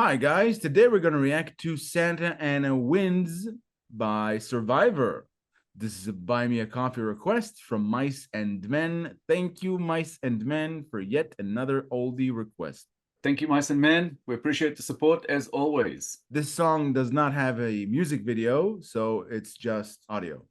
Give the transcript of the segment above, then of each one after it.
Hi guys, today we're going to react to Santa Ana Wins by Survivor. This is a buy me a coffee request from Mice and Men. Thank you, Mice and Men, for yet another oldie request. Thank you, mice and men. We appreciate the support as always. This song does not have a music video, so it's just audio.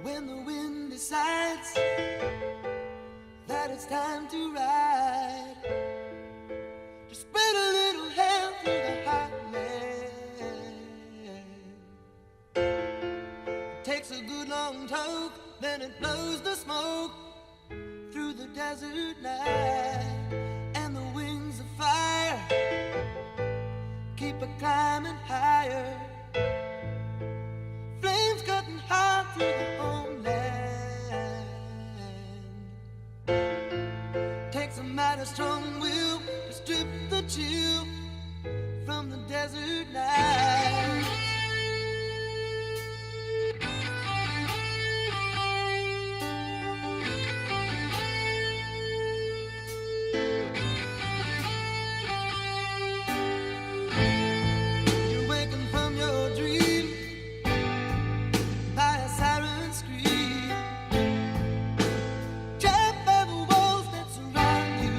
When the wind decides that it's time to ride, to spread a little hell through the heartland. It takes a good long toke, then it blows the smoke through the desert night, and the wings of fire keep a climbing higher. Flames cutting hard through the homeland. Takes a mighty strong will to strip the chill from the desert night. You're waking from your dream by a siren scream, trapped by the walls that surround you.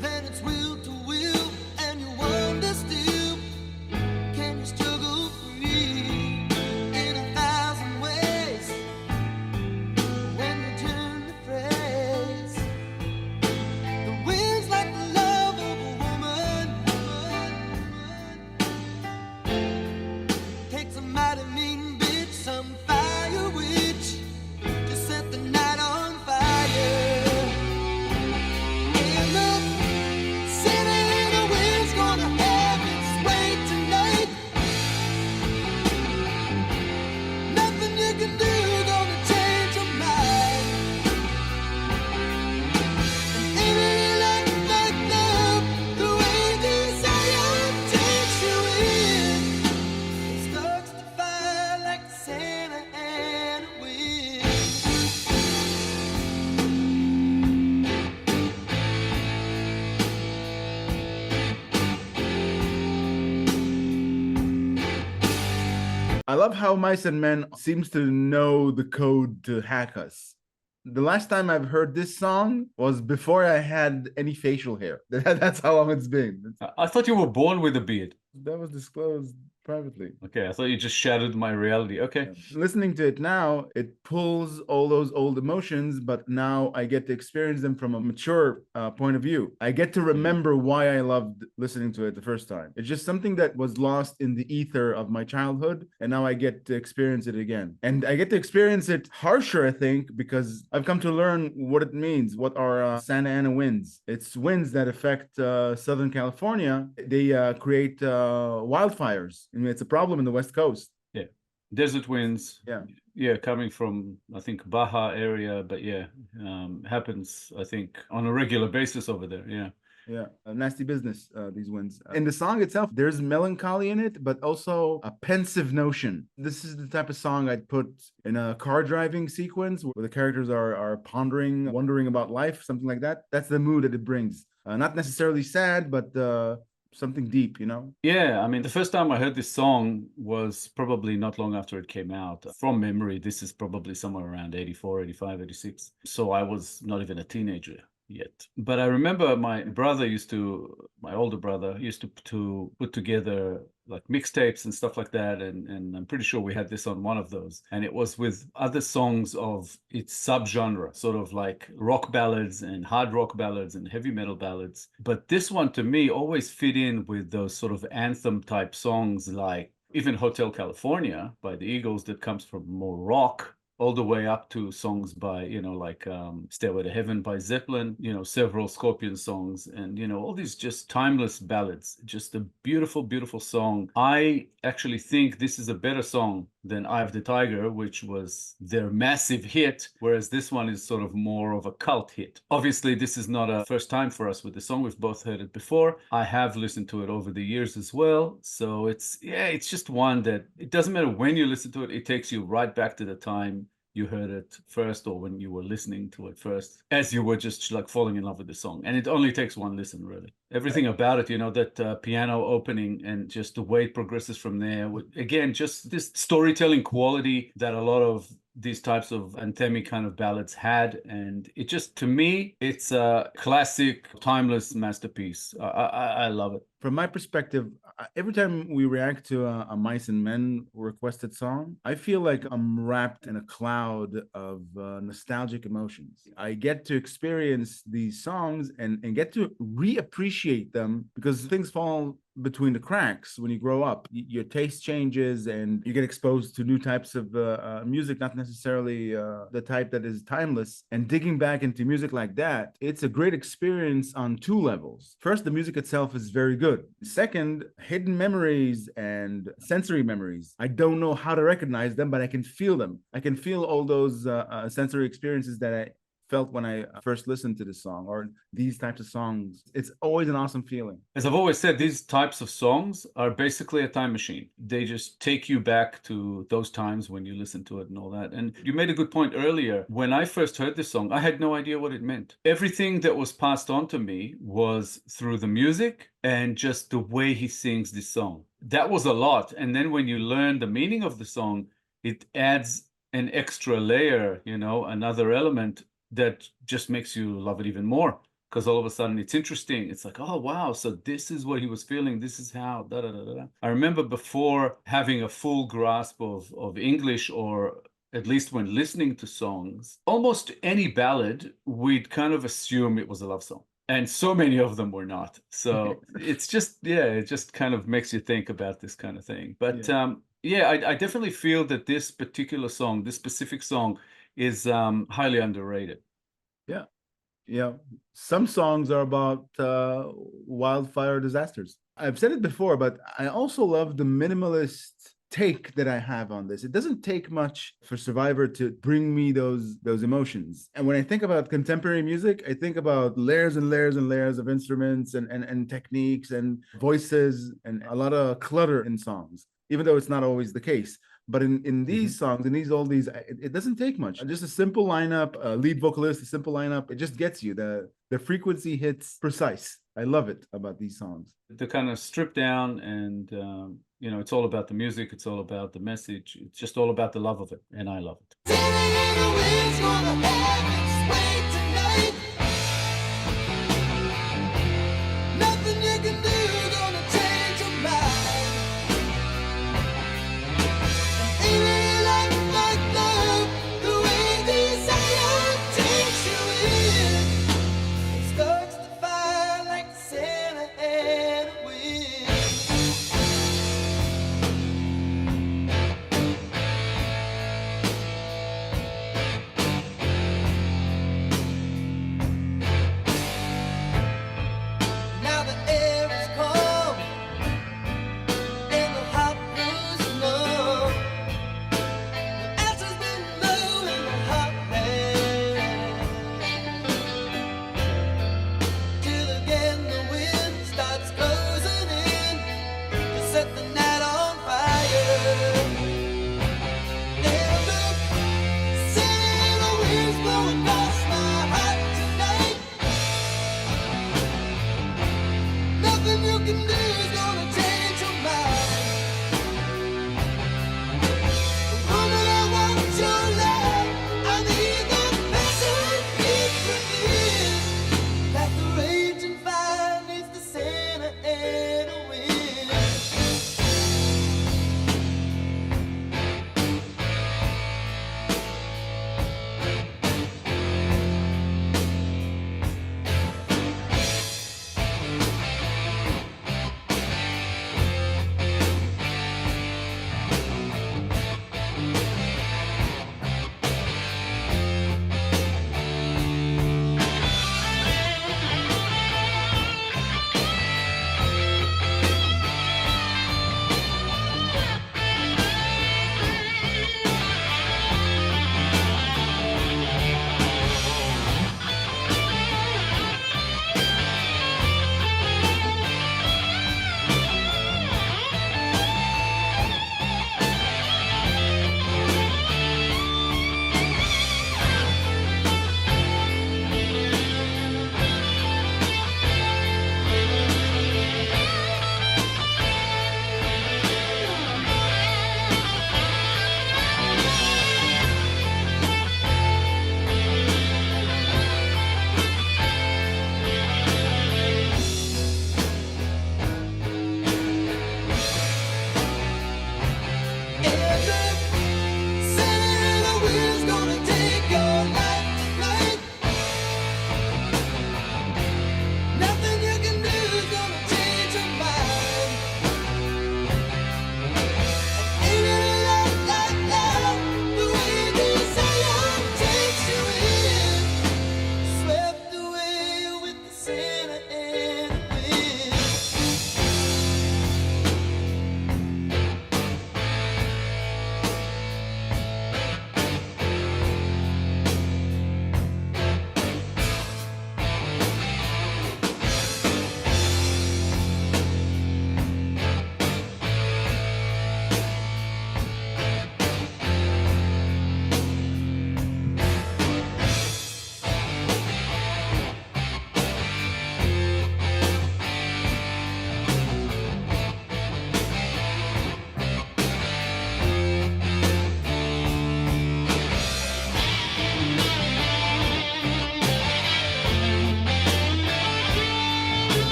Then it's will to will, and you wonder still, can you struggle free in 1,000 ways when you turn the phrase? The wind's like the love of a woman. Takes a mighty mean bitch, some fire witch, to set the night on fire. And the Santa Ana wind's gonna have its way tonight. Nothing you can do gonna change your mind. And ain't it like fucked up the way desire takes you in? It starts to fire like the Santa Ana wind. I love how Mice and Men seems to know the code to hack us. The last time I've heard this song was before I had any facial hair. That's how long it's been. I thought you were born with a beard. That was disclosed privately. Okay, I thought you just shattered my reality. Okay. Listening to it now, it pulls all those old emotions, but now I get to experience them from a mature point of view. I get to remember why I loved listening to it the first time. It's just something that was lost in the ether of my childhood, and now I get to experience it again. And I get to experience it harsher, I think, because I've come to learn what it means. What are Santa Ana winds? It's winds that affect Southern California. They create wildfires. I mean, it's a problem in the West Coast. Yeah. Desert winds. Yeah. Yeah, coming from, I think, Baja area, but yeah, happens, I think, on a regular basis over there. Yeah. Yeah, a nasty business, these winds. In the song itself, there's melancholy in it, but also a pensive notion. This is the type of song I'd put in a car driving sequence where the characters are pondering, wondering about life, something like that. That's the mood that it brings. Not necessarily sad, but something deep, you know? Yeah, I mean, the first time I heard this song was probably not long after it came out. From memory, this is probably somewhere around 84, 85, 86. So I was not even a teenager yet. But I remember my older brother used to put together like mixtapes and stuff like that. And I'm pretty sure we had this on one of those. And it was with other songs of its subgenre, sort of like rock ballads and hard rock ballads and heavy metal ballads. But this one to me always fit in with those sort of anthem type songs, like even Hotel California by the Eagles, that comes from more rock all the way up to songs by, like Stairway to Heaven by Zeppelin, several Scorpion songs, and, all these just timeless ballads. Just a beautiful, beautiful song. I actually think this is a better song than Eye of the Tiger, which was their massive hit, whereas this one is sort of more of a cult hit. Obviously, this is not a first time for us with the song. We've both heard it before. I have listened to it over the years as well. So it's just one that it doesn't matter when you listen to it, it takes you right back to the time you heard it first, or when you were listening to it first, as you were just like falling in love with the song. And it only takes one listen, really. Everything about it, that piano opening and just the way it progresses from there. Again, just this storytelling quality that a lot of these types of anthemic kind of ballads had. And it just, to me, it's a classic, timeless masterpiece. I love it. From my perspective, every time we react to a Mice and Men requested song, I feel like I'm wrapped in a cloud of nostalgic emotions. I get to experience these songs and get to reappreciate them, because things fall between the cracks when you grow up. Your taste changes and you get exposed to new types of music, not necessarily the type that is timeless. And digging back into music like that, it's a great experience on two levels. First, the music itself is very good. Second, hidden memories and sensory memories. I don't know how to recognize them, but I can feel them. I can feel all those sensory experiences that I felt when I first listened to the song, or these types of songs. It's always an awesome feeling. As I've always said, these types of songs are basically a time machine. They just take you back to those times when you listen to it and all that. And you made a good point earlier. When I first heard this song, I had no idea what it meant. Everything that was passed on to me was through the music and just the way he sings this song. That was a lot. And then when you learn the meaning of the song, it adds an extra layer, another element that just makes you love it even more, because all of a sudden it's interesting. It's like, oh, wow, so this is what he was feeling. This is how, da, da, da, da. I remember before having a full grasp of English, or at least when listening to songs, almost any ballad, we'd kind of assume it was a love song. And so many of them were not. So it's just, it just kind of makes you think about this kind of thing. But I definitely feel that this particular song, this specific song, is highly underrated. Yeah. Some songs are about wildfire disasters. I've said it before, but I also love the minimalist take that I have on this. It doesn't take much for Survivor to bring me those emotions. And when I think about contemporary music, I think about layers and layers and layers of instruments and techniques and voices and a lot of clutter in songs, even though it's not always the case. But in these songs, it doesn't take much. Just a simple lineup, a lead vocalist, a simple lineup, it just gets you. The frequency hits precise. I love it about these songs. They're kind of stripped down, and it's all about the music, it's all about the message, it's just all about the love of it, and I love it. Nothing you can do gonna change your mind.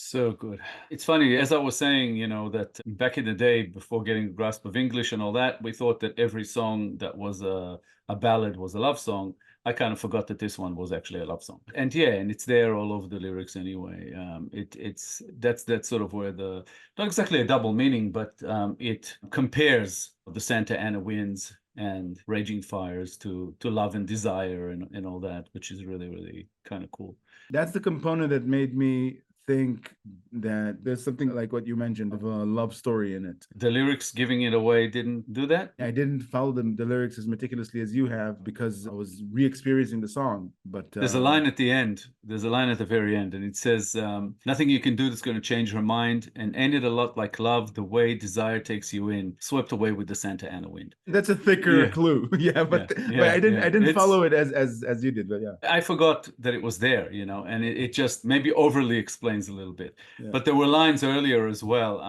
So good. It's funny, as I was saying, that back in the day, before getting a grasp of English and all that, we thought that every song that was a ballad was a love song. I kind of forgot that this one was actually a love song. And yeah, and it's there all over the lyrics anyway. That's sort of where not exactly a double meaning, but it compares the Santa Ana winds and raging fires to love and desire and all that, which is really, really kind of cool. That's the component that made me think that there's something like what you mentioned of a love story in it. The lyrics giving it away didn't do that? I didn't follow the lyrics as meticulously as you have because I was re-experiencing the song. But there's a line at the end. There's a line at the very end, and it says, nothing you can do that's going to change her mind, and ain't it a lot like love, the way desire takes you in, swept away with the Santa Ana wind. That's a thicker clue. But I didn't follow it as you did, but yeah. I forgot that it was there, and it just maybe overly explains a little bit. Yeah. But there were lines earlier as well.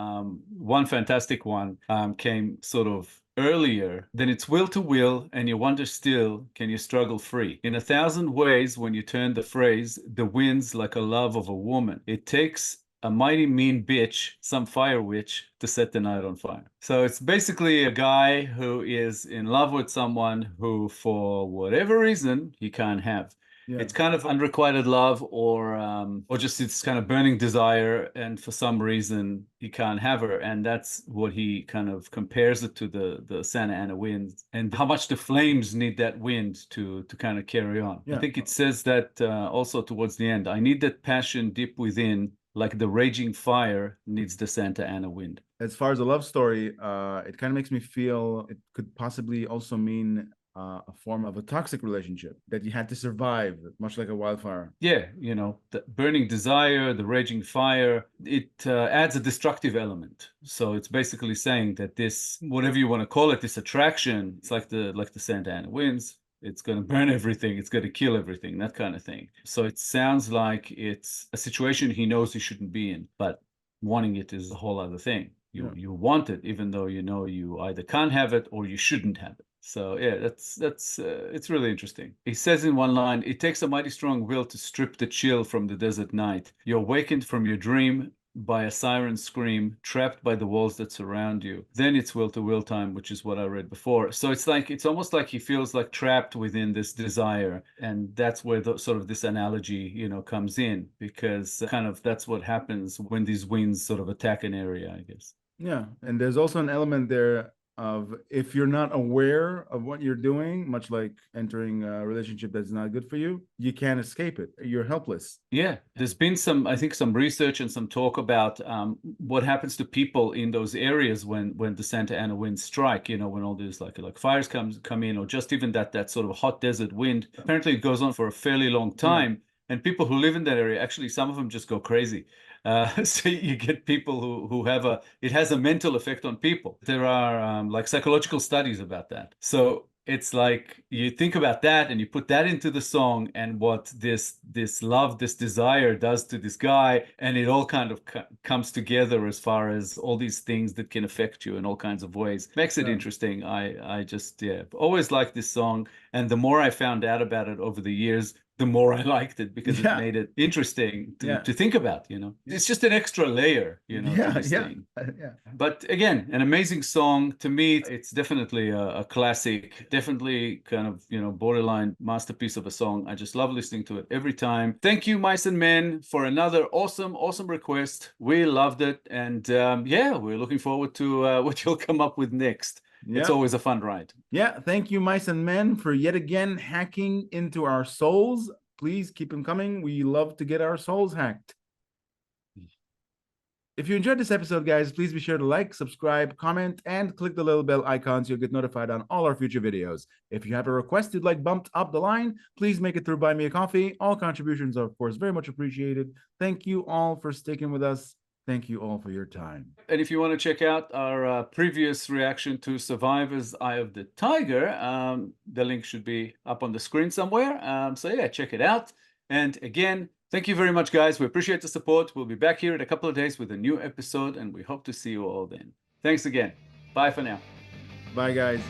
One fantastic one came sort of earlier. Then it's will to will, and you wonder still, can you struggle free? In 1,000 ways, when you turn the phrase, the wind's like a love of a woman. It takes a mighty mean bitch, some fire witch, to set the night on fire. So it's basically a guy who is in love with someone who, for whatever reason, he can't have. Yeah. It's kind of unrequited love or just it's kind of burning desire, and for some reason he can't have her, and that's what he kind of compares it to the Santa Ana wind and how much the flames need that wind to kind of carry on. Yeah. I think it says that also towards the end, I need that passion deep within, like the raging fire needs the Santa Ana wind. As far as a love story, it kind of makes me feel it could possibly also mean a form of a toxic relationship that you had to survive, much like a wildfire. Yeah, the burning desire, the raging fire, it adds a destructive element. So it's basically saying that this, whatever you want to call it, this attraction, it's like the Santa Ana winds. It's going to burn everything. It's going to kill everything, that kind of thing. So it sounds like it's a situation he knows he shouldn't be in, but wanting it is a whole other thing. You want it, even though you either can't have it or you shouldn't have it. So yeah, that's it's really interesting. He says in one line, it takes a mighty strong will to strip the chill from the desert night. You're awakened from your dream by a siren scream, trapped by the walls that surround you. Then it's will to will time, which is what I read before. So it's almost like he feels like trapped within this desire, and that's where sort of this analogy, comes in, because kind of that's what happens when these winds sort of attack an area, I guess. Yeah, and there's also an element there of if you're not aware of what you're doing, much like entering a relationship that's not good for you, you can't escape it. You're helpless. Yeah, there's been some research and some talk about what happens to people in those areas when the Santa Ana winds strike, when all these like fires come in, or just even that sort of hot desert wind. Apparently it goes on for a fairly long time. Yeah. And people who live in that area, actually, some of them just go crazy. So you get people who have it has a mental effect on people. There are like psychological studies about that. So it's like you think about that and you put that into the song and what this love, this desire does to this guy, and it all kind of comes together as far as all these things that can affect you in all kinds of ways. Makes it interesting. I just always liked this song, and the more I found out about it over the years, the more I liked it, because it made it interesting to think about, It's just an extra layer, to this thing. But again, an amazing song. To me, it's definitely a classic, definitely kind of, borderline masterpiece of a song. I just love listening to it every time. Thank you, Mice and Men, for another awesome request. We loved it. And we're looking forward to what you'll come up with next. Yeah. It's always a fun ride. Yeah, thank you, Mice and Men, for yet again hacking into our souls. Please keep them coming. We love to get our souls hacked. If you enjoyed this episode, guys, please be sure to like, subscribe, comment, and click the little bell icon so you'll get notified on all our future videos. If you have a request you'd like bumped up the line, please make it through Buy Me a Coffee. All contributions are, of course, very much appreciated. Thank you all for sticking with us. Thank you all for your time. And if you want to check out our previous reaction to Survivor's Eye of the Tiger, the link should be up on the screen somewhere. So yeah, check it out. And again, thank you very much, guys. We appreciate the support. We'll be back here in a couple of days with a new episode, and we hope to see you all then. Thanks again. Bye for now. Bye, guys.